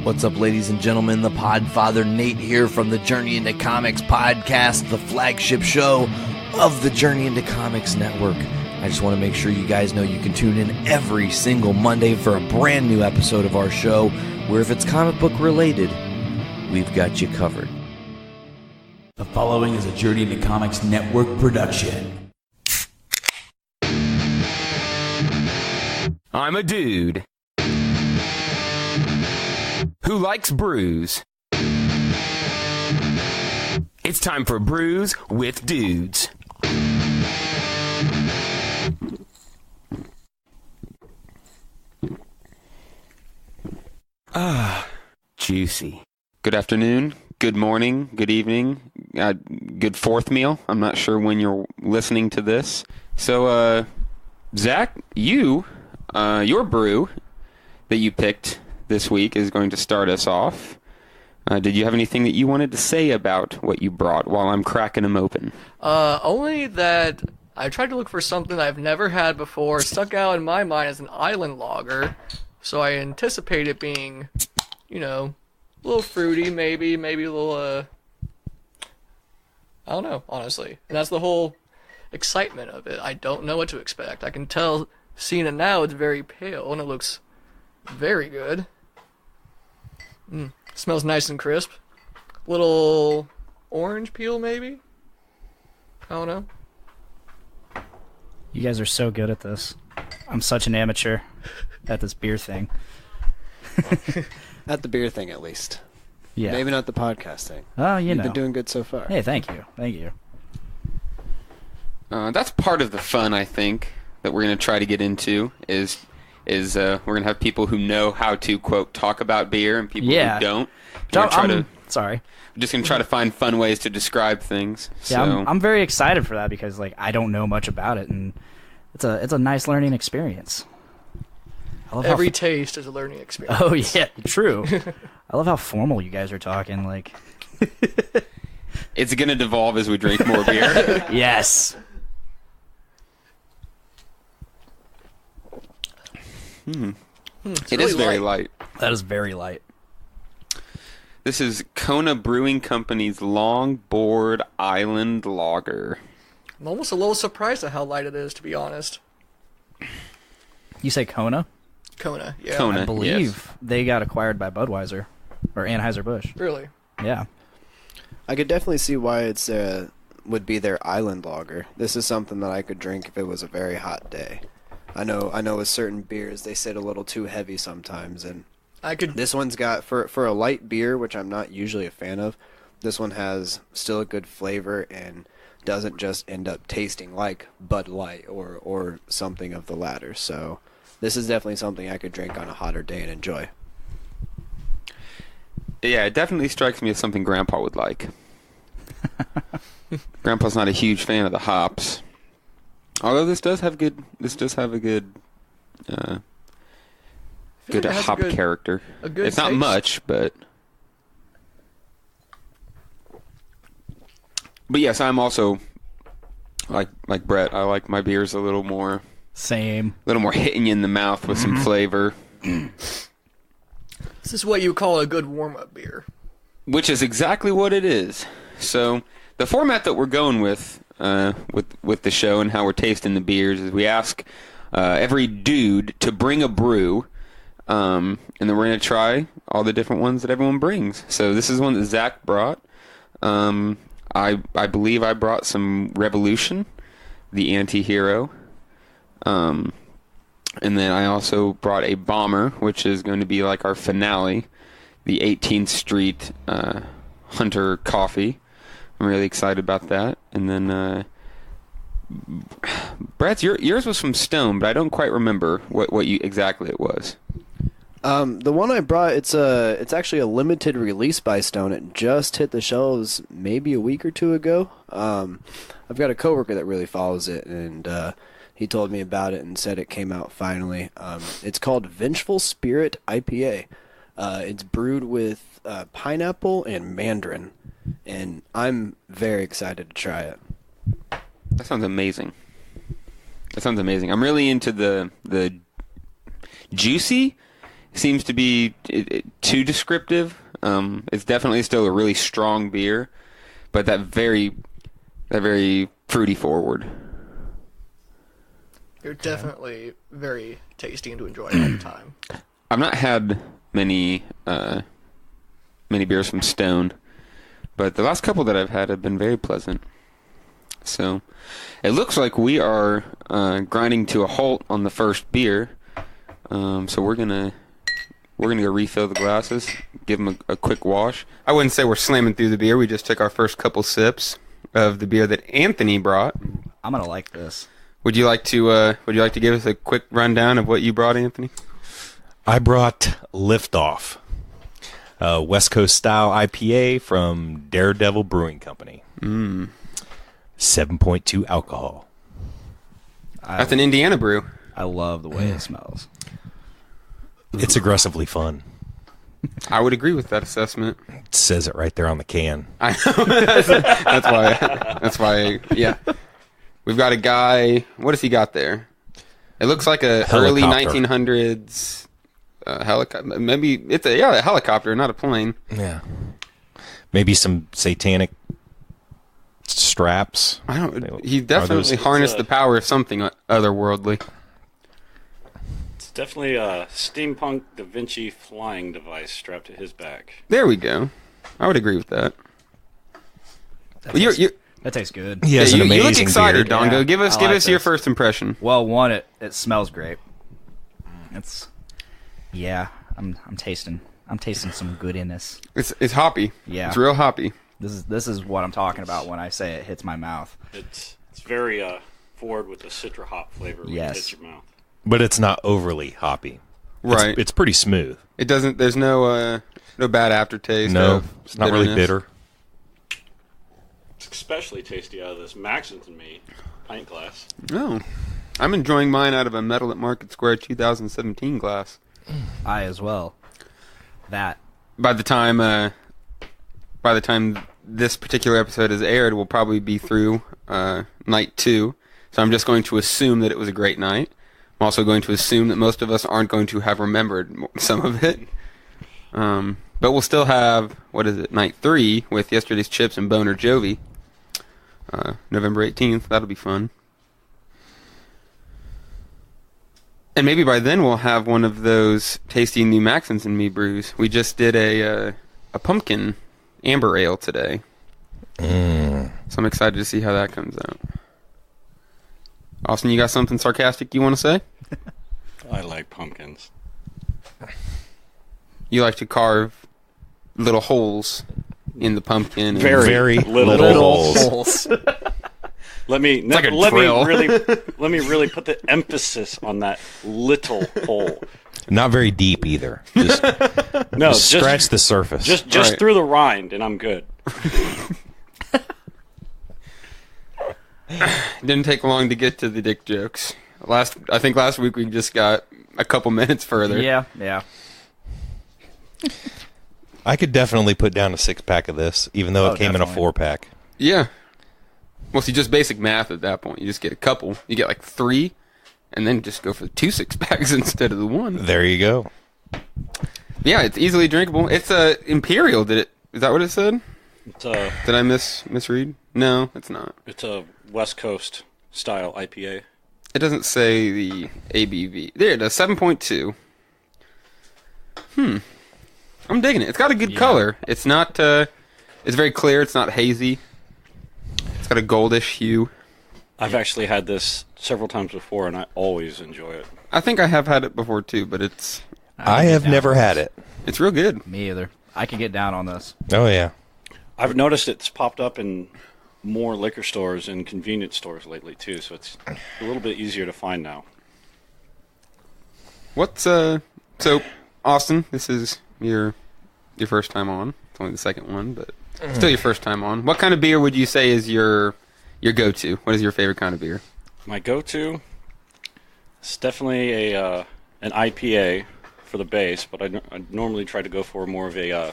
What's up, ladies and gentlemen? The Podfather Nate here from the Journey into Comics podcast, the flagship show of the Journey into Comics Network. I just want to make sure you guys know you can tune in every single Monday for a brand new episode of our show, where if it's comic book related, we've got you covered. The following is a Journey into Comics Network production. I'm a dude who likes brews. It's time for Brews with Dudes. Juicy. Good afternoon, good morning, good evening, good fourth meal. I'm not sure when you're listening to this. So, Zach, your brew that you picked this week is going to start us off. Did you have anything that you wanted to say about what you brought while I'm cracking them open? Only that I tried to look for something I've never had before. Stuck out in my mind as an island lager, so I anticipate it being, a little fruity, maybe a little, I don't know, honestly. And that's the whole excitement of it. I don't know what to expect. I can tell, seeing it now, it's very pale, and it looks very good. Smells nice and crisp. Little orange peel, maybe? I don't know. You guys are so good at this. I'm such an amateur at this beer thing. At the beer thing, at least. Yeah. Maybe not the podcast thing. Oh, You've been doing good so far. Hey, thank you. Thank you. That's part of the fun, I think, that we're going to try to get into is we're going to have people who know how to, quote, talk about beer and people who don't. Sorry. We're just going to try to find fun ways to describe things. Yeah, so. I'm very excited for that because I don't know much about it, and it's a nice learning experience. I love Every taste is a learning experience. Oh yeah, true. I love how formal you guys are talking. It's going to devolve as we drink more beer. Yes. It is very light. That is very light. This is Kona Brewing Company's Longboard Island Lager. I'm almost a little surprised at how light it is, to be honest. You say Kona? Kona, yeah. Kona, I believe yes. They got acquired by Budweiser or Anheuser-Busch. Really? Yeah. I could definitely see why it's would be their island lager. This is something that I could drink if it was a very hot day. I know with certain beers they sit a little too heavy sometimes, and this one's got for a light beer, which I'm not usually a fan of. This one has still a good flavor and doesn't just end up tasting like Bud Light or something of the latter. So this is definitely something I could drink on a hotter day and enjoy. Yeah, it definitely strikes me as something Grandpa would like. Grandpa's not a huge fan of the hops. Although this does have a good hop character. It's not much, but yes, I'm also like Brett. I like my beers a little more hitting you in the mouth with some flavor. This is what you call a good warm-up beer. Which is exactly what it is. So the format that we're going with the show and how we're tasting the beers is we ask every dude to bring a brew, and then we're going to try all the different ones that everyone brings. So this is one that Zach brought. I believe I brought some Revolution, the anti-hero. And then I also brought a Bomber, which is going to be like our finale, the 18th Street Hunter Coffee. I'm really excited about that. And then Brett's yours was from Stone, but I don't quite remember what exactly it was. The one I brought, it's actually a limited release by Stone. It just hit the shelves maybe a week or two ago. I've got a coworker that really follows it, and he told me about it and said it came out finally. It's called Vengeful Spirit IPA. It's brewed with pineapple and mandarin, and I'm very excited to try it. That sounds amazing. I'm really into the juicy seems to be too descriptive. It's definitely still a really strong beer, but that very fruity forward. They're definitely very tasty and to enjoy all the time. I've not had many beers from Stone, but the last couple that I've had have been very pleasant. So it looks like we are grinding to a halt on the first beer. So we're gonna go refill the glasses, give them a quick wash. I wouldn't say we're slamming through the beer. We just took our first couple sips of the beer that Anthony brought. I'm gonna like this. Would you like to give us a quick rundown of what you brought, Anthony? I brought Liftoff, West Coast style IPA from Daredevil Brewing Company. 7.2 alcohol. That's an Indiana brew. I love the way it smells. It's aggressively fun. I would agree with that assessment. It says it right there on the can. I know. That's why. Yeah. We've got a guy. What has he got there? It looks like a early 1900s helicopter. Maybe it's a helicopter, not a plane. Yeah. Maybe some satanic straps. I don't. He definitely harnessed the power of something otherworldly. It's definitely a steampunk Da Vinci flying device strapped to his back. There we go. I would agree with that. That tastes good. He has an amazing you look excited, beard. Dongo. Yeah, Give us I like your this. first impression. Well, one, it smells great. I'm tasting some goodiness. It's hoppy. Yeah. It's real hoppy. This is what I'm talking about when I say it hits my mouth. It's very forward with the citra hop flavor when it hits your mouth. But it's not overly hoppy. Right. It's pretty smooth. It doesn't. There's no bad aftertaste. No, it's not really bitterness. bitter. It's especially tasty out of this Maxon's and Me pint glass. No, I'm enjoying mine out of a Metal at Market Square 2017 glass. I as well. That. By the time this particular episode is aired, we'll probably be through night 2. So I'm just going to assume that it was a great night. I'm also going to assume that most of us aren't going to have remembered some of it. But we'll still have, night 3 with Yesterday's Chips and Boner Jovi. November 18th. That'll be fun. And maybe by then we'll have one of those tasty new Maxons and Me brews. We just did a pumpkin amber ale today. So I'm excited to see how that comes out. Austin, you got something sarcastic you want to say? I like pumpkins. You like to carve little holes in the pumpkin. And Very little holes. Let me like a drill. let me really put the emphasis on that little hole. Not very deep either. Just, No, just scratch the surface. Just Right. through the rind, and I'm good. Didn't take long to get to the dick jokes. I think last week we just got a couple minutes further. Yeah. I could definitely put down a 6-pack of this, even though it came in a definitely. 4-pack. Yeah. Well, see, just basic math at that point. You just get a couple. You get like 3, and then just go for the 2 6-packs instead of the 1. There you go. Yeah, it's easily drinkable. It's Imperial. Is that what it said? It's a Did I misread? No, it's not. West Coast style IPA. It doesn't say the ABV. There it is, 7.2. I'm digging it. It's got a good color. It's not. It's very clear. It's not hazy. It's got a goldish hue. I've actually had this several times before, and I always enjoy it. I think I have had it before too, but it's I have never had it. real good. Me either. I could get down on this. Oh, yeah. I've noticed it's popped up in more liquor stores and convenience stores lately too, so it's a little bit easier to find now. What's so Austin? This is your first time on. It's only the second one, but still your first time on. What kind of beer would you say is your go-to? What is your favorite kind of beer? My go-to is definitely an IPA for the base, but I normally try to go for more of a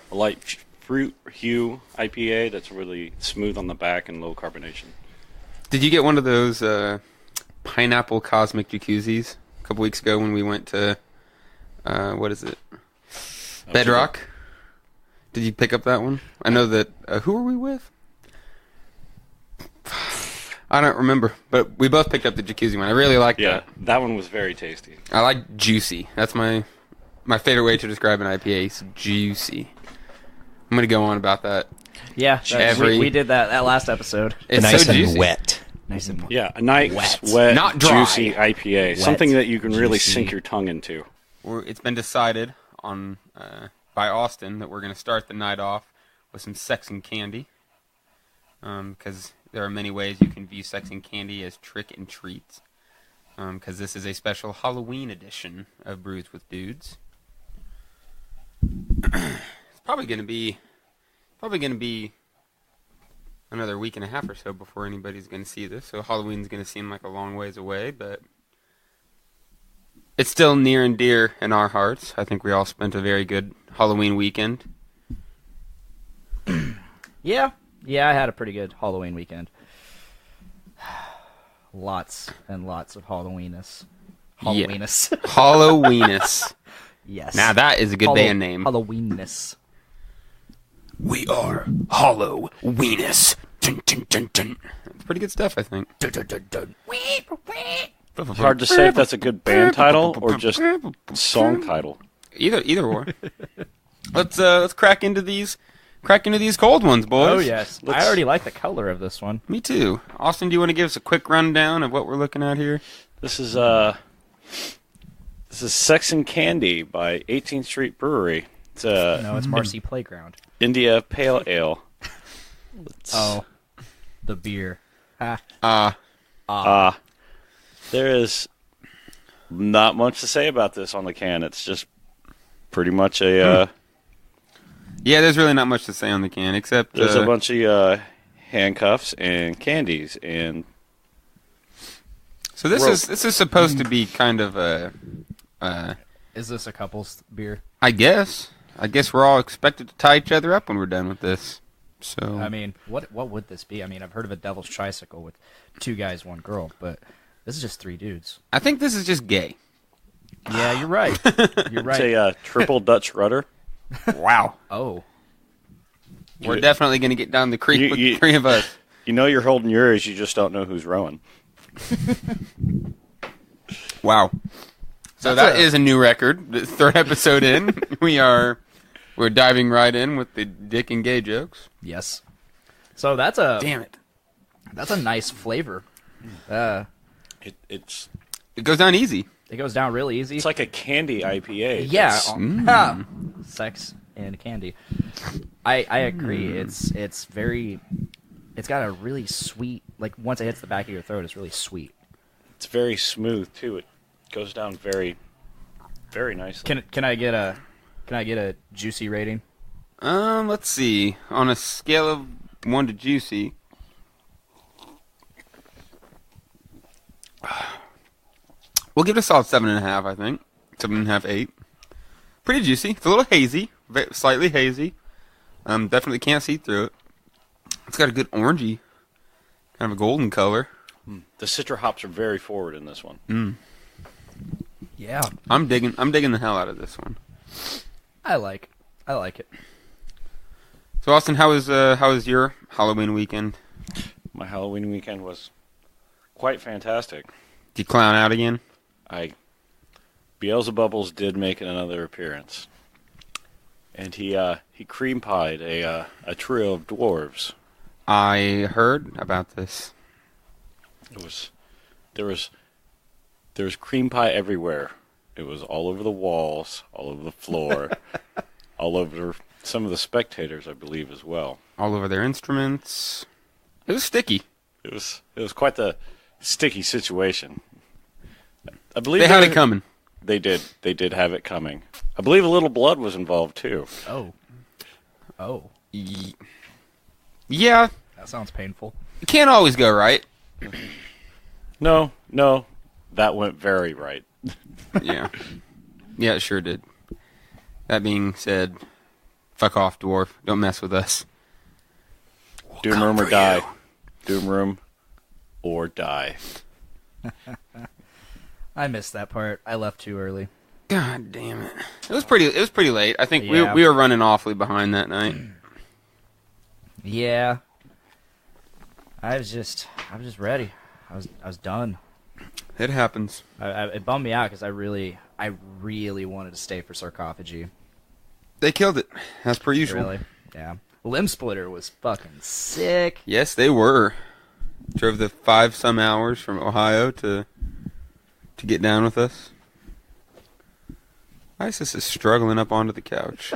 light fruit hue IPA that's really smooth on the back and low carbonation. Did you get one of those pineapple cosmic jacuzzis a couple weeks ago when we went to what is it? Bedrock. Did you pick up that one? I know that. Who are we with? I don't remember, but we both picked up the jacuzzi one. I really like that. Yeah, that one was very tasty. I like juicy. That's my favorite way to describe an IPA. It's juicy. I'm gonna go on about that. Yeah, we did that last episode. It's nice so juicy. and wet. Nice and Yeah, a nice, wet, Not dry. juicy IPA. Something that you can really juicy. sink your tongue into. It's been decided on by Austin that we're gonna start the night off with some sex and candy. Because there are many ways you can view sex and candy as trick and treats. Because this is a special Halloween edition of Brews with Dudes. It's probably gonna be another week and a half or so before anybody's gonna see this. So Halloween's gonna seem like a long ways away, but it's still near and dear in our hearts. I think we all spent a very good Halloween weekend. Yeah, I had a pretty good Halloween weekend. Lots and lots of Halloweenus. Halloweenus. Halloweenus. Yes. Now that is a good band name. Halloweenus. We are Halloweenus. Dun, dun, dun, dun. It's pretty good stuff, I think. Dun, dun, dun, dun. It's hard to say if that's a good band title or just song title. Either or. Let's crack into these cold ones, boys. Oh yes, I already like the color of this one. Me too. Austin, do you want to give us a quick rundown of what we're looking at here? This is Sex and Candy by 18th Street Brewery. It's No, it's Marcy Playground. India Pale Ale. Oh, the beer. Ha. There is not much to say about this on the can. It's just pretty much a. Yeah, there's really not much to say on the can except There's a bunch of handcuffs and candies and. So this is supposed to be kind of a. Is this a couple's beer? I guess we're all expected to tie each other up when we're done with this. So I mean, what would this be? I mean, I've heard of a devil's tricycle with 2 guys, 1 girl, but this is just 3 dudes. I think this is just gay. Yeah, you're right. You're right. It's a triple Dutch rudder. Wow. Oh, We're definitely going to get down the creek with the 3 of us. You know you're holding yours, you just don't know who's rowing. Wow. So that is a new record. The 3rd episode in, we're diving right in with the dick and gay jokes. yes. So that's a Damn it. That's a nice flavor. It's It goes down easy. It goes down really easy. like a candy IPA. Yeah. It's- Sex and candy. I agree. It's very. It's got a really sweet. Like once it hits the back of your throat, it's really sweet. It's very smooth too. It goes down very, very nicely. Can I get a juicy rating? Let's see. On a scale of 1 to juicy. We'll give it a solid 7.5, I think. 7.5, 8. Pretty juicy. It's a little hazy. Slightly hazy. Definitely can't see through it. It's got a good orangey, kind of a golden color. The citra hops are very forward in this one. Yeah. I'm digging the hell out of this one. I like it. So Austin, how was your Halloween weekend? My Halloween weekend was quite fantastic. Did you clown out again? Beelzebubbles did make another appearance, and he cream pied a trio of dwarves. I heard about this. There was cream pie everywhere. It was all over the walls, all over the floor, all over some of the spectators, I believe, as well. All over their instruments. It was sticky. It was quite the sticky situation. I believe They had it coming. They did have it coming. I believe a little blood was involved too. Oh. Yeah, That sounds painful. it can't always go right. No, that went very right. Yeah. Yeah, it sure did. That being said, fuck off, dwarf. Don't mess with us. Doom room or die. Doom room or die. I missed that part. I left too early. God damn it! It was pretty late. I think Yeah. we were running awfully behind that night. Yeah. I was just ready. I was done. It happens. It bummed me out because I really wanted to stay for Sarcophagy. They killed it, as per usual. Really? Yeah. Limb Splitter was fucking sick. Yes, they were. Drove the 5-some hours from Ohio to get down with us. Isis is struggling up onto the couch.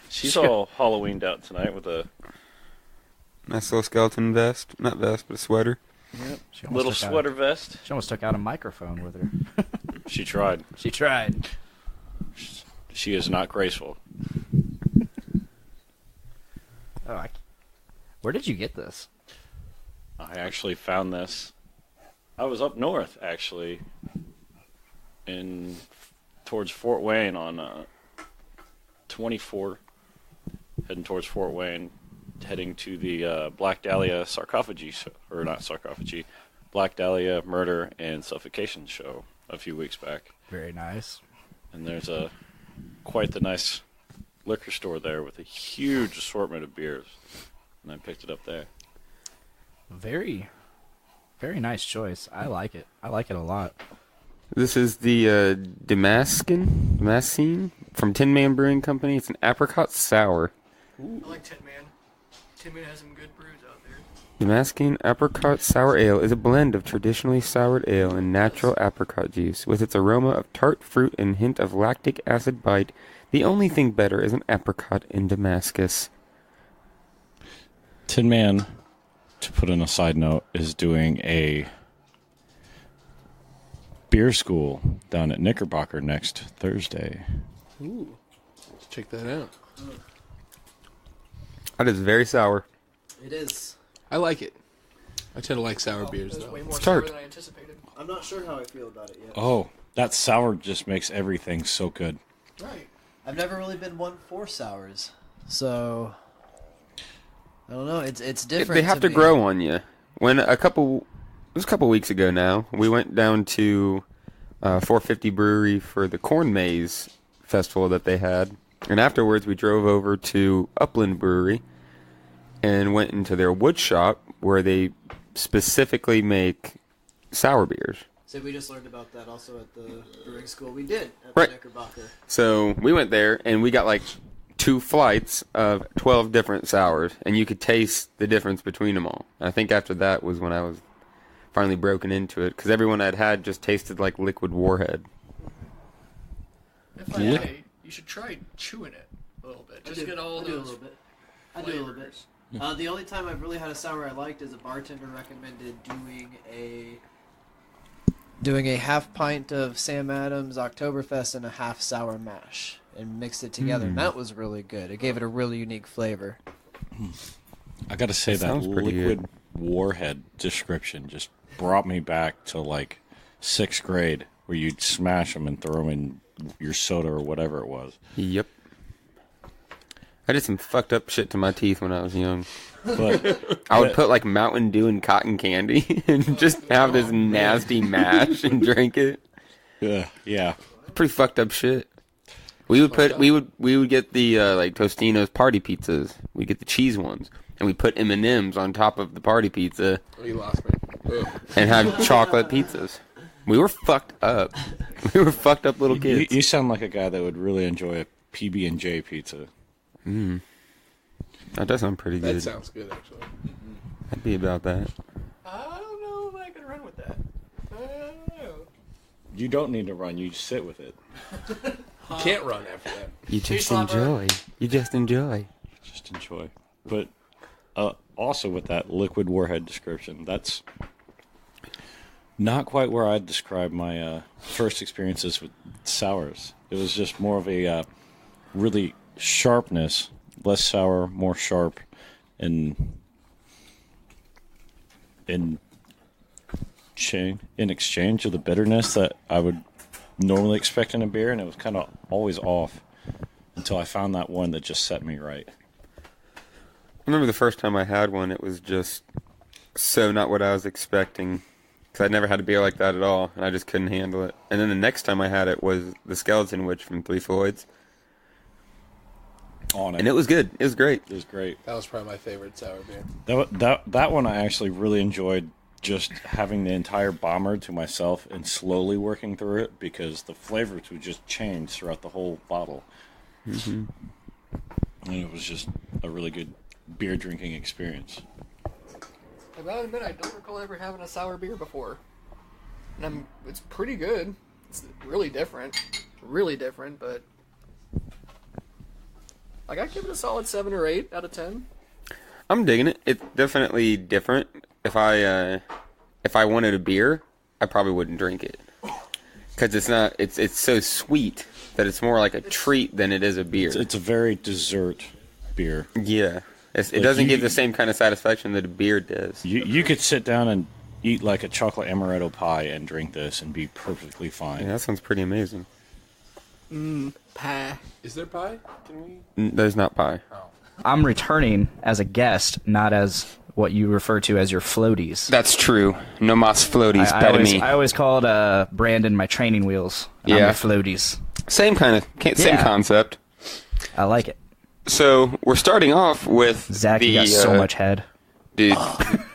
She's all Halloweened out tonight with a Nice little skeleton vest. Not vest, but a sweater. She almost little took sweater vest. She almost took out a microphone with her. She tried. She tried. She is not graceful. Oh, where did you get this? I actually found this. I was up north, actually, towards Fort Wayne on 24, heading towards Fort Wayne, heading to the Black Dahlia sarcophagi, or not sarcophagi, Black Dahlia murder and suffocation show a few weeks back. Very nice. And there's quite the nice liquor store there with a huge assortment of beers, and I picked it up there. Very, very nice choice. I like it. I like it a lot. This is the Damascene from Tin Man Brewing Company. It's an apricot sour. I like Tin Man. Tin Man has some good brews out there. Damascene Apricot Sour Ale is a blend of traditionally soured ale and natural apricot juice. With its aroma of tart fruit and hint of lactic acid bite, the only thing better is an apricot in Damascus. Tin Man, to put in a side note, is doing a beer school down at Knickerbocker next Thursday. Ooh, let's check that out. That is very sour. It is. I like it. I tend to like sour beers, That's though. way more It's sour tart. than I anticipated. I'm not sure how I feel about it yet. Oh, that sour just makes everything so good. Right. I've never really been one for sours, so I don't know. It's different. They have to me. grow on you. When it was a couple weeks ago now, we went down to 450 Brewery for the Corn Maze Festival that they had. And afterwards, we drove over to Upland Brewery and went into their wood shop where they specifically make sour beers. So we just learned about that also at the brewing school we did at Right. the Knickerbocker. So we went there and we got like 2 flights of 12 different sours, and you could taste the difference between them all. I think after that was when I was finally broken into it, because everyone I'd had just tasted like liquid Warhead. If I may, you should try chewing it a little bit. Just get all I do a those little bit. I do a little bit. flavors. The only time I've really had a sour I liked is a bartender recommended doing a half pint of Sam Adams Oktoberfest and a half sour mash and mixed it together. And that was really good. It gave it a really unique flavor. I gotta say that sounds pretty liquid Warhead description just brought me back to like 6th grade, where you'd smash them and throw them in your soda or whatever it was. Yep. I did some fucked up shit to my teeth when I was young. But I would put like Mountain Dew and cotton candy and just have this nasty mash and drink it. yeah, Pretty fucked up shit. We would get the like Tostino's party pizzas. We get the cheese ones, and we put M&Ms on top of the party pizza Oh, you lost me. Ugh. and have chocolate pizzas. We were fucked up. We were fucked up little you, kids. you sound like a guy that would really enjoy a PB&J pizza. That does sound pretty That good. sounds good, actually. I'd be about that. I don't know if I can run with that. I don't know. You don't need to run; you just sit with it. You can't run after that. You just slapper. enjoy. You just enjoy. Just enjoy. But also with that liquid Warhead description, that's not quite where I'd describe my first experiences with sours. It was just more of a really sharpness, less sour, more sharp, and in exchange of the bitterness that I would normally expect in a beer, and it was kind of always off until I found that one that just set me right. I remember the first time I had one, it was just so not what I was expecting. because I'd never had a beer like that at all, and I just couldn't handle it. And then the next time I had it was the Skeleton Witch from Three Floyds, and it was good. It was great. It was great. That was probably my favorite sour beer. That one I actually really enjoyed, just having the entire bomber to myself and slowly working through it, because the flavors would just change throughout the whole bottle. Mm-hmm. And it was just a really good beer drinking experience. I gotta admit, I don't recall ever having a sour beer before. And it's pretty good. It's really different. But like, I'd give it a solid 7 or 8 out of 10. I'm digging it. It's definitely different. If I wanted a beer, I probably wouldn't drink it, because it's so sweet that it's more like a treat than it is a beer. It's a very dessert beer. Yeah. It doesn't give the same kind of satisfaction that a beer does. You could sit down and eat like a chocolate amaretto pie and drink this and be perfectly fine. Yeah, that sounds pretty amazing. Pie. Is there pie? Can we? There's not pie. I'm returning as a guest, not as what you refer to as your floaties. That's true. No mas floaties, better me. I always called Brandon my training wheels. And I'm your floaties. Same concept. I like it. So we're starting off with Zach, you got so much head. Dude,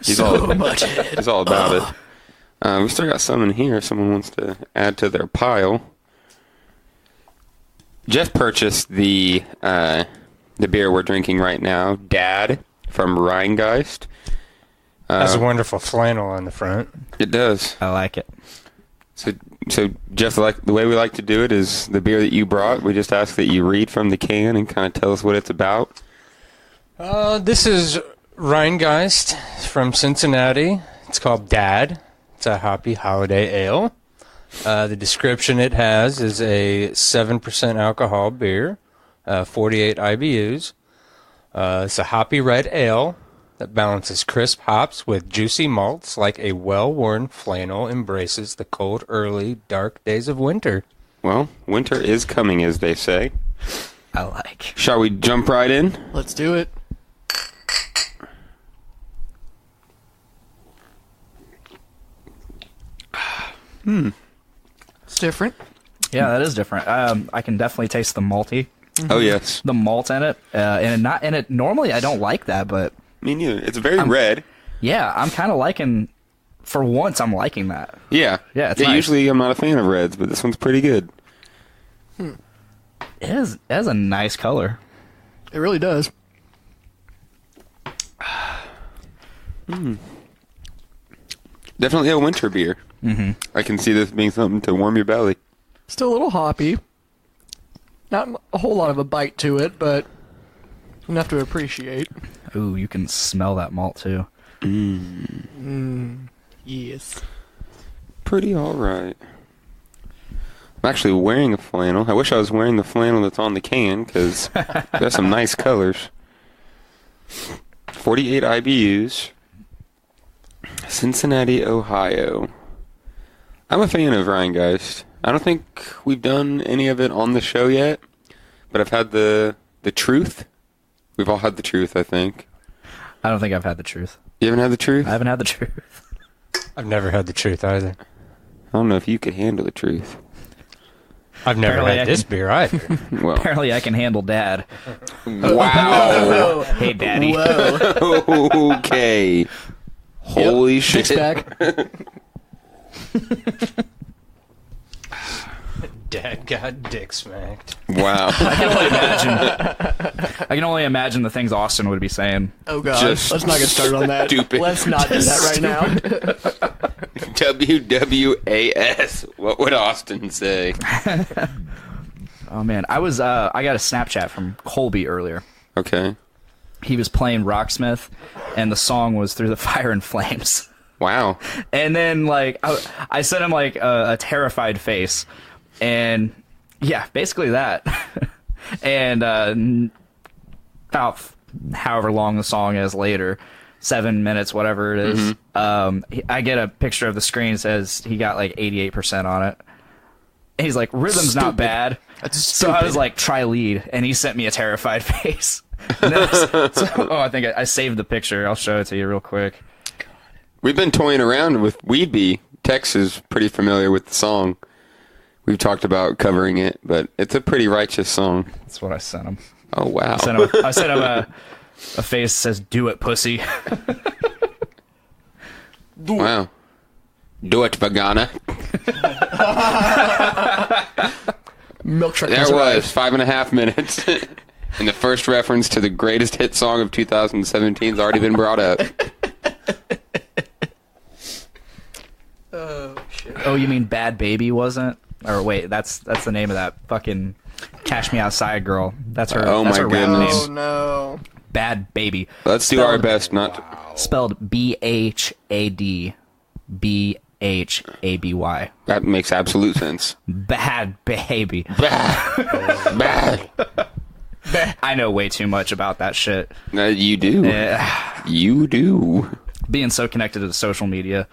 he's all about it. We still got some in here if someone wants to add to their pile. Jeff purchased the beer we're drinking right now, Dad, from Rheingeist. Has a wonderful flannel on the front. It does. I like it. So Jeff, the way we like to do it is the beer that you brought, we just ask that you read from the can and kind of tell us what it's about. This is Rheingeist from Cincinnati. It's called Dad. It's a hoppy holiday ale. The description it has is a 7% alcohol beer, 48 IBUs. It's a hoppy red ale that balances crisp hops with juicy malts like a well-worn flannel embraces the cold, early, dark days of winter. Well, winter is coming, as they say. I like. Shall we jump right in? Let's do it. It's different. Yeah, that is different. I can definitely taste the malty. Oh, yes. The malt in it. Normally I don't like that, but Me neither. It's very red. yeah, I'm kind of liking, for once I'm liking that. Yeah. Yeah, it's nice. Usually I'm not a fan of reds, but this one's pretty good. It has a nice color. It really does. Definitely a winter beer. Mm-hmm. I can see this being something to warm your belly. Still a little hoppy. Not a whole lot of a bite to it, but enough to appreciate. Ooh, you can smell that malt too. Yes. Pretty alright. I'm actually wearing a flannel. I wish I was wearing the flannel that's on the can, because there's some nice colors. 48 IBUs. Cincinnati, Ohio. I'm a fan of Rheingeist. I don't think we've done any of it on the show yet, but I've had the truth. We've all had the truth, I think. I don't think I've had the truth. You haven't had the truth? I haven't had the truth. I've never had the truth either. I don't know if you could handle the truth. I've never Apparently had this beer either. Well, Apparently I can handle Dad. wow. Hey, Daddy. Okay. Holy shit. Six pack. Dad got dick smacked. Wow. I can only imagine the things Austin would be saying. Oh god. Just Let's not get started on that. stupid. Let's not do that right now. WWAS. What would Austin say? Oh man, I got a Snapchat from Colby earlier. Okay. He was playing Rocksmith, and the song was Through the Fire and Flames. Wow. And then, like, I sent him, like, a terrified face. And, yeah, basically that. And about however long the song is later, 7 minutes, whatever it is, I get a picture of the screen that says he got, like, 88% on it. And he's like, rhythm's not bad. That's So I was like, try lead. And he sent me a terrified face. I think I saved the picture. I'll show it to you real quick. We've been toying around with Weedbee Tex is pretty familiar with the song. We've talked about covering it, but it's a pretty righteous song. That's what I sent him. Oh, wow. I sent him a face that says, "Do it, pussy." Wow. Do it, vagina. Milkshake. There was 5.5 minutes. And the first reference to the greatest hit song of 2017 has already been brought up. Oh shit. Oh, you mean Bad Baby wasn't? Or wait, that's the name of that fucking Cash Me Outside girl. That's her. Oh, that's my her rap goodness. Oh name. no. Bad Baby. Let's do our best not to... Spelled BHAD BHABY. That makes absolute sense. Bad Baby. Bad. I know way too much about that shit. You do. You do. Being so connected to the social media.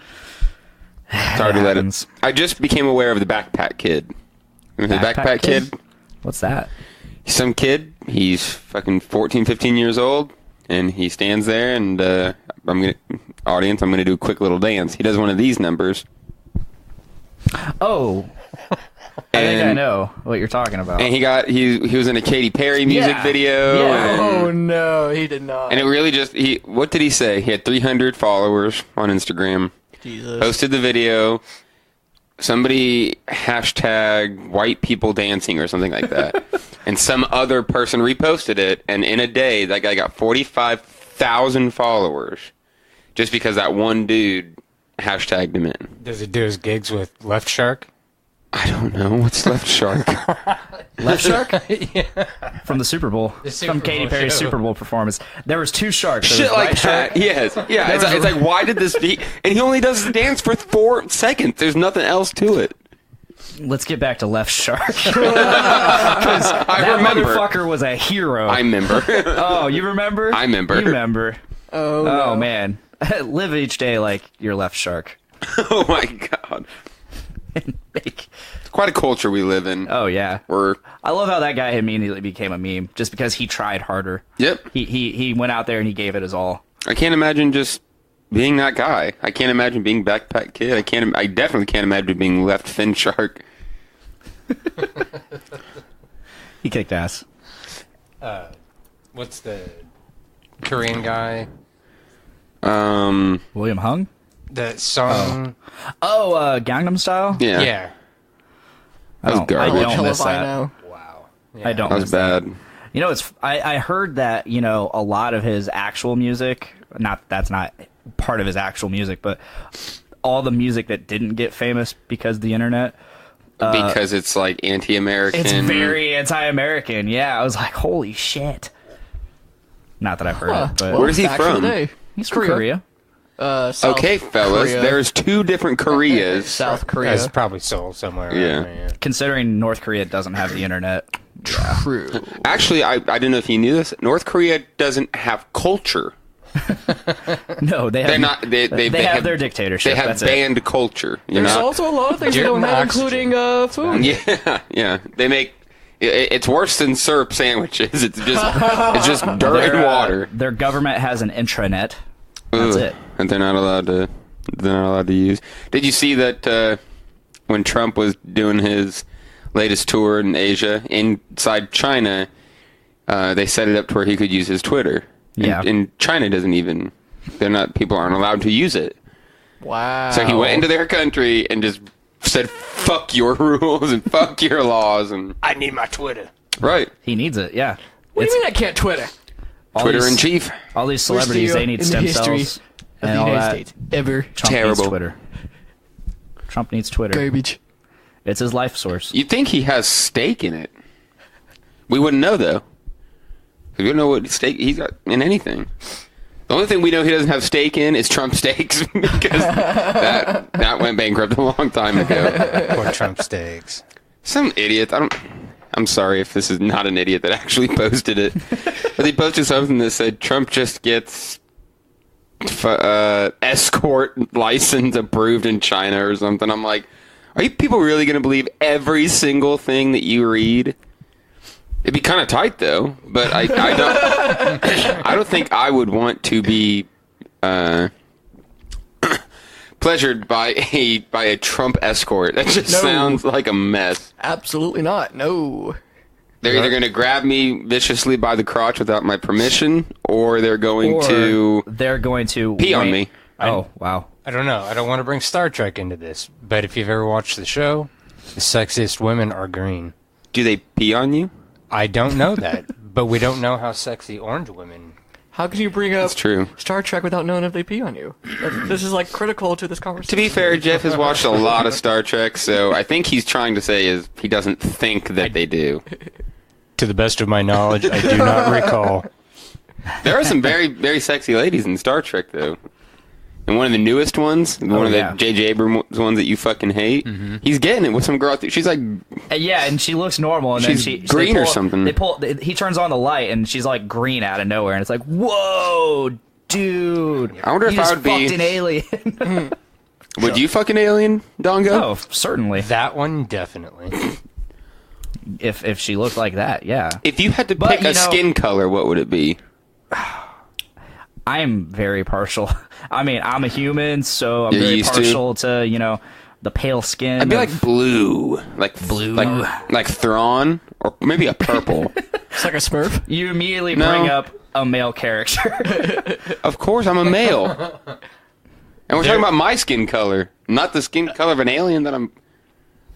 Sorry to let it. I just became aware of the Backpack Kid. Remember the Backpack Kid? What's that? Some kid. He's fucking 14, 15 years old, and he stands there, and I'm gonna do a quick little dance. He does one of these numbers. Oh, I think I know what you're talking about. And he was in a Katy Perry music video. Yeah. Oh no, he did not. And it really just what did he say? He had 300 followers on Instagram. Jesus. Posted the video. Somebody hashtag white people dancing or something like that. And some other person reposted it, and in a day that guy got 45,000 followers just because that one dude hashtagged him in. Does he do his gigs with Left Shark? I don't know. What's Left Shark? Left Shark? Yeah. From the Super Bowl. From Katy Bowl Perry's show. Super Bowl performance. There was two sharks. There Shit was like Right that. Shark. Yes. Yeah. It's like, why did this be? And he only does the dance for 4 seconds. There's nothing else to it. Let's get back to Left Shark. Because I that remember. motherfucker was a hero. I remember. Oh, you remember? I remember. You remember. Oh, Oh, no. man. Live each day like you're Left Shark. Oh my god. Make- It's quite a culture we live in. Oh, yeah. We're I love how that guy immediately became a meme just because he tried harder. Yep. He went out there and he gave it his all. I can't imagine just being that guy. I can't imagine being Backpack Kid. I definitely can't imagine being Left Fin Shark. He kicked ass. What's the Korean guy? William Hung? The song. Oh, Gangnam Style? Yeah. Yeah. I was don't, garbage. I Hell don't if miss I that. know. Wow. I don't That miss was bad. You know, I heard that, you know, a lot of his actual music, that's not part of his actual music, but all the music that didn't get famous because of the internet. Because it's like anti-American. It's very anti-American. Yeah, I was like, holy shit. Not that I've heard it, but Where's he Back in from? the day. he's from Korea. South Okay, fellas, Korea. there's 2 different Koreas. South Korea. It's probably Seoul somewhere. around Yeah. there, Considering North Korea doesn't have the internet. True. Actually, I didn't know if you knew this. North Korea doesn't have culture. No, they have They're not. They have their dictatorship. They have That's it. banned culture. You're There's not. also a lot of things we Dirt don't and have, oxygen. including food. Yeah, yeah. They make. It's worse than syrup sandwiches. It's just dirt and water. Their government has an intranet. That's Ugh. it. And they're not allowed to. They're not allowed to use. Did you see that when Trump was doing his latest tour in Asia inside China, they set it up to where he could use his Twitter. Yeah. And China doesn't even. They're not. People aren't allowed to use it. Wow. So he went into their country and just said, "Fuck your rules and fuck your laws." And I need my Twitter. right, He needs it, yeah. What do you mean I can't Twitter? All Twitter these- in chief. All these celebrities, Worst they need in the stem history cells. of And the all United that. States. Ever. Trump Terrible. needs Twitter. Trump needs Twitter. Garbage. It's his life source. You'd think he has stake in it. We wouldn't know though. We wouldn't know what stake he's got in anything. The only thing we know he doesn't have stake in is Trump steaks because that went bankrupt a long time ago. Or Trump steaks. Some idiot. I'm sorry if this is not an idiot that actually posted it, but he posted something that said Trump just gets escort license approved in China or something. I'm like, are you people really going to believe every single thing that you read? It'd be kind of tight though, but I don't. I don't think I would want to be pleasured by a Trump escort. That just sounds like a mess. Absolutely not. No. They're either going to grab me viciously by the crotch without my permission, or they're going to pee on me. Oh, wow. I don't know. I don't want to bring Star Trek into this, but if you've ever watched the show, the sexiest women are green. Do they pee on you? I don't know that, but we don't know how sexy orange women. How can you bring up That's true. Star Trek without knowing if they pee on you? This is like critical to this conversation. To be fair, Jeff has watched a lot of Star Trek, so I think he's trying to say is he doesn't think that they do. To the best of my knowledge, I do not recall. There are some very, very sexy ladies in Star Trek, though. And one of the newest ones, one of the J.J. Abrams ones that you fucking hate, he's getting it with some girl. She's like... Yeah, and she looks normal, and she's then she... green or something. He turns on the light, and she's like green out of nowhere, and it's like, whoa, dude. I wonder if I would be... fucked an alien. Would you fuck an alien, Dongo? Oh, certainly. That one, definitely. If she looked like that, yeah. If you had to pick a skin color, what would it be? I'm very partial. I mean, I'm a human, so I'm very partial to, the pale skin. I'd be like blue. Like blue. Like Thrawn, or maybe a purple. It's like a Smurf. You immediately bring up a male character. Of course, I'm a male. And we're talking about my skin color, not the skin color of an alien that I'm...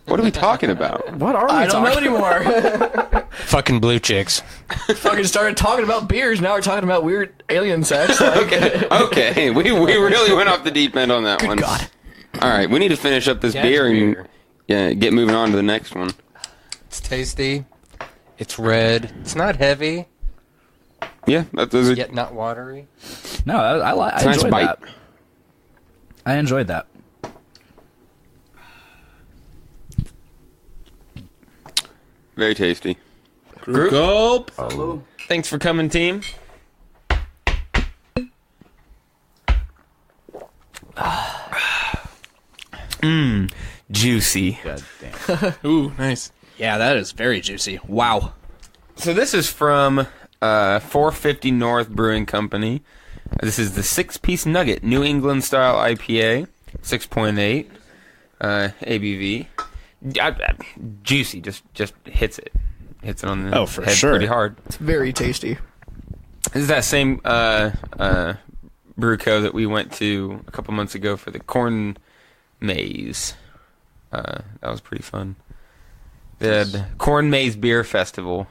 What are we talking about? What are we I don't know talking anymore. Fucking blue chicks. Fucking started talking about beers. Now we're talking about weird alien sex. Like. Okay. We really went off the deep end on that one. God. All right, we need to finish up this beer and get moving on to the next one. It's tasty. It's red. It's not heavy. Yeah, those are... Yet not watery. No, I enjoyed that. I enjoyed that. Very tasty. Gulp. Oh. Thanks for coming, team. Juicy. God damn. Ooh, nice. Yeah, that is very juicy. Wow. So this is from 450 North Brewing Company. This is the 6-piece nugget, New England style IPA, 6.8 ABV. Juicy, just hits it on the head pretty hard. It's very tasty. This is that same brew co that we went to a couple months ago for the corn maze. That was pretty fun. They had Corn Maze Beer Festival.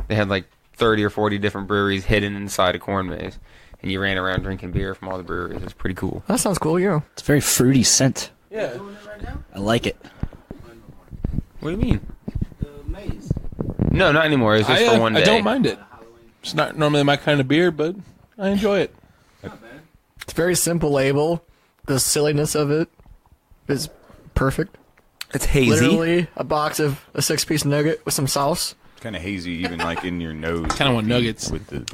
They had like 30 or 40 different breweries hidden inside a corn maze, and you ran around drinking beer from all the breweries. It was pretty cool. That sounds cool, yeah. It's a very fruity scent. Yeah. I like it. What do you mean? The maze. No, not anymore. It's just for one day. I don't mind it. It's not normally my kind of beer, but I enjoy it. It's a very simple label. The silliness of it is perfect. It's hazy. Literally a box of a 6-piece nugget with some sauce. Kind of hazy, even like in your nose. Kind of want nuggets.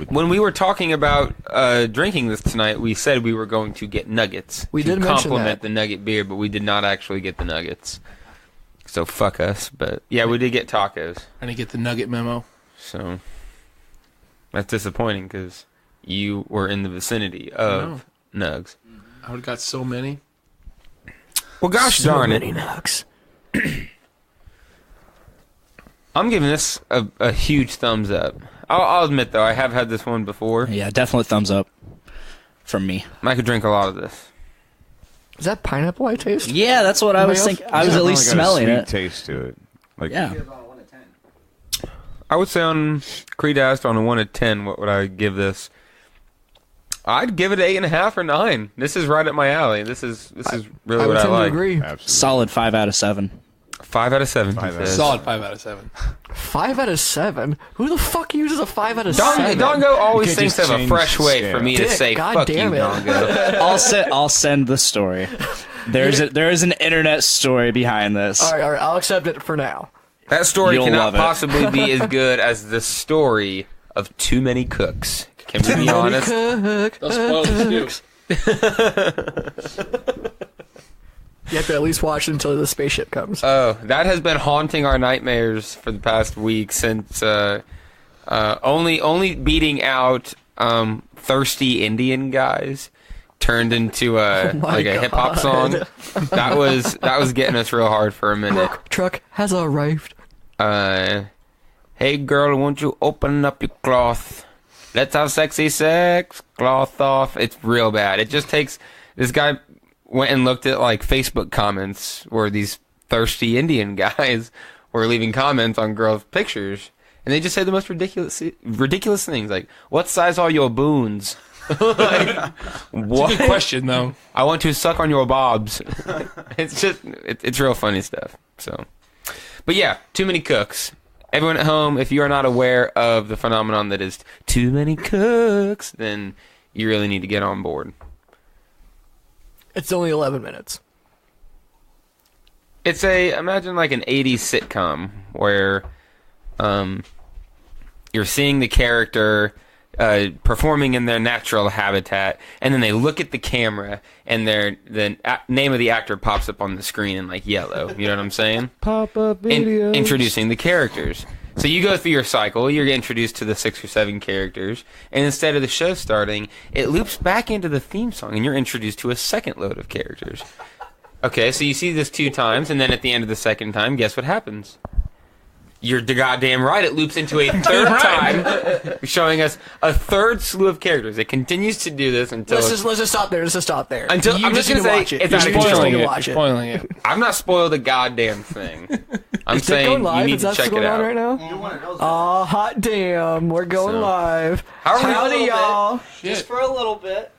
When we were talking about drinking this tonight, we said we were going to get nuggets. We did mention complement that. the nugget beer, but we did not actually get the nuggets. So fuck us. But yeah, we did get tacos. I didn't get the nugget memo. So that's disappointing because you were in the vicinity of nugs. I would have got so many. Well, gosh darn it. So many nugs. I'm giving this a huge thumbs up. I'll admit, though, I have had this one before. Yeah, definitely thumbs up from me. I could drink a lot of this. Is that pineapple I taste? Yeah, that's what I was thinking. I was at least smelling it. Taste to it. Like, yeah. I would say on Creedast on a 1 to 10, what would I give this? I'd give it an 8.5 or 9. This is right up my alley. This is really what I like. I agree. Absolutely. Solid 5 out of 7. 5 out of 7. Solid 5 out of 7. 5 out of 7? Who the fuck uses a 5 out of 7? Dongo always You thinks can't of just a fresh change way the for me to scale. say, God fuck you, damn it. Dongo. I'll send the story. There is an internet story behind this. All right, I'll accept it for now. That story You'll cannot love it. possibly be as good as the story of Too Many Cooks. Can we be honest? Don't spoil this, You have to at least watch it until the spaceship comes. Oh, that has been haunting our nightmares for the past week since only beating out thirsty Indian guys turned into a hip hop song. That was getting us real hard for a minute. Truck has arrived. Hey girl, won't you open up your cloth? Let's have sexy sex. Cloth off. It's real bad. It just takes. This guy went and looked at like Facebook comments where these thirsty Indian guys were leaving comments on girls' pictures, and they just say the most ridiculous things like, "What size are your boons?" Like, what? It's a good question, though. I want to suck on your bobs. It's real funny stuff. So, but yeah, too many cooks. Everyone at home, if you are not aware of the phenomenon that is too many cooks, then you really need to get on board. It's only 11 minutes. It's imagine like an 80s sitcom where you're seeing the character performing in their natural habitat, and then they look at the camera, and the name of the actor pops up on the screen in like yellow. You know what I'm saying? Pop-up videos. Introducing the characters. So you go through your cycle, you're introduced to the 6 or 7 characters, and instead of the show starting, it loops back into the theme song, and you're introduced to a second load of characters. Okay, so you see this 2 times, and then at the end of the second time, guess what happens? You're goddamn right. It loops into a third time, showing us a third slew of characters. It continues to do this until... Let's just stop there. Let's just stop there. Until I'm just going to say it's out of control. Spoiling it. I'm not spoiled a goddamn thing. I'm saying you need to check it out. Right now? Oh, hot damn. We're going live. Howdy, y'all. Just for a little bit.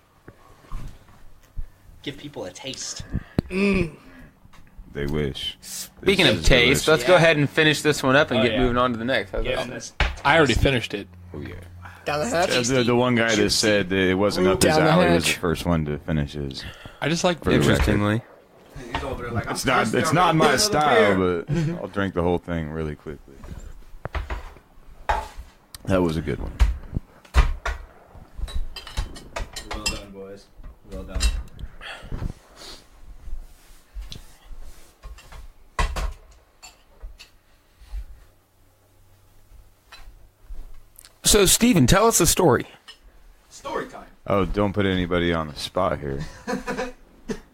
Give people a taste. They wish. Speaking of taste, let's go ahead and finish this one up and get moving on to the next. How's that? I already finished it. Oh, yeah. Down the hatch. The one guy that said that it wasn't up his Down the alley was the hatch. first one to finish his. I just like Interestingly. It's not my style, but I'll drink the whole thing really quickly. That was a good one. Well done, boys. Well done. So, Steven, tell us a story. Story time. Oh, don't put anybody on the spot here.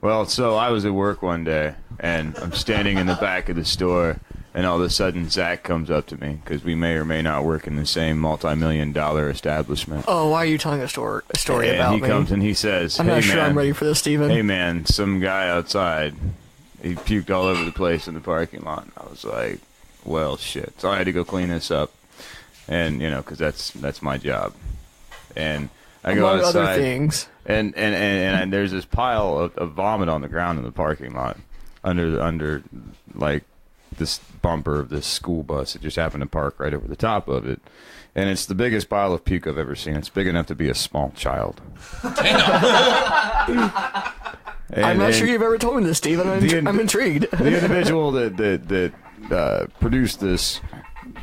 Well, so I was at work one day, and I'm standing in the back of the store, and all of a sudden Zach comes up to me, because we may or may not work in the same multi-million-dollar establishment. Oh, why are you telling a story And about he me? comes and he says, I'm "Hey not sure man, I'm ready for this, Steven. hey man, some guy outside, he puked all over the place in the parking lot." I was like, well, shit. So I had to go clean this up, and because that's my job. And I go Among outside, other things. and there's this pile of vomit on the ground in the parking lot under like this bumper of this school bus that just happened to park right over the top of it. And it's the biggest pile of puke I've ever seen. It's big enough to be a small child. I'm not sure you've ever told me this, Steven. I'm intrigued. The individual that produced this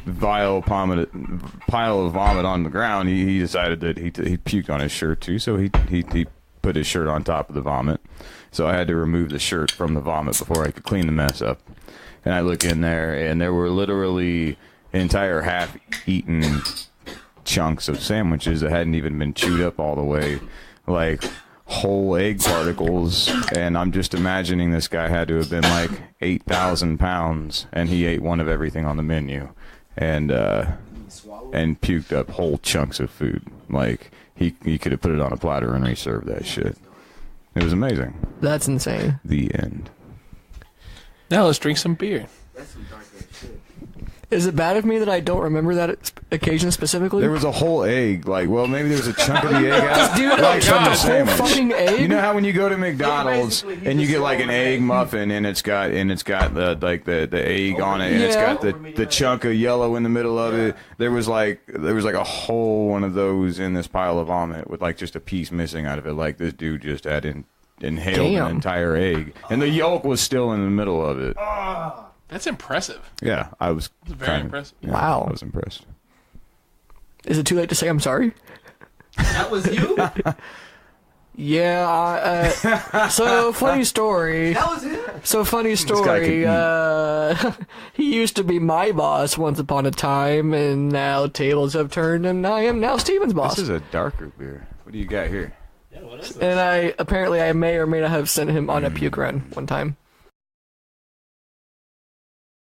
vile pile of vomit on the ground, he decided that he puked on his shirt too, so he put his shirt on top of the vomit. So I had to remove the shirt from the vomit before I could clean the mess up. And I look in there, and there were literally entire half-eaten chunks of sandwiches that hadn't even been chewed up all the way, like whole egg particles. And I'm just imagining this guy had to have been like 8,000 pounds, and he ate one of everything on the menu, and puked up whole chunks of food. Like he could have put it on a platter and reserved that shit. It was amazing. That's insane. The end. Now let's drink some beer. Is it bad of me that I don't remember that occasion specifically? There was a whole egg, maybe there was a chunk of the egg out. Dude, like from the a whole sandwich. fucking egg? You know how when you go to McDonald's and you get like an egg muffin and it's got the egg on it and it's got the chunk of yellow in the middle of it. There was like a whole one of those in this pile of vomit with like just a piece missing out of it. Like this dude just had inhaled an entire egg, and the yolk was still in the middle of it. That's impressive. Yeah, I was very impressive. Yeah, Wow. I was impressed. Is it too late to say I'm sorry? That was you? Yeah, so funny story. That was him? So funny story. He used to be my boss once upon a time, and now tables have turned, and I am now Steven's boss. This is a darker beer. What do you got here? Yeah, And I may or may not have sent him on a puke run one time.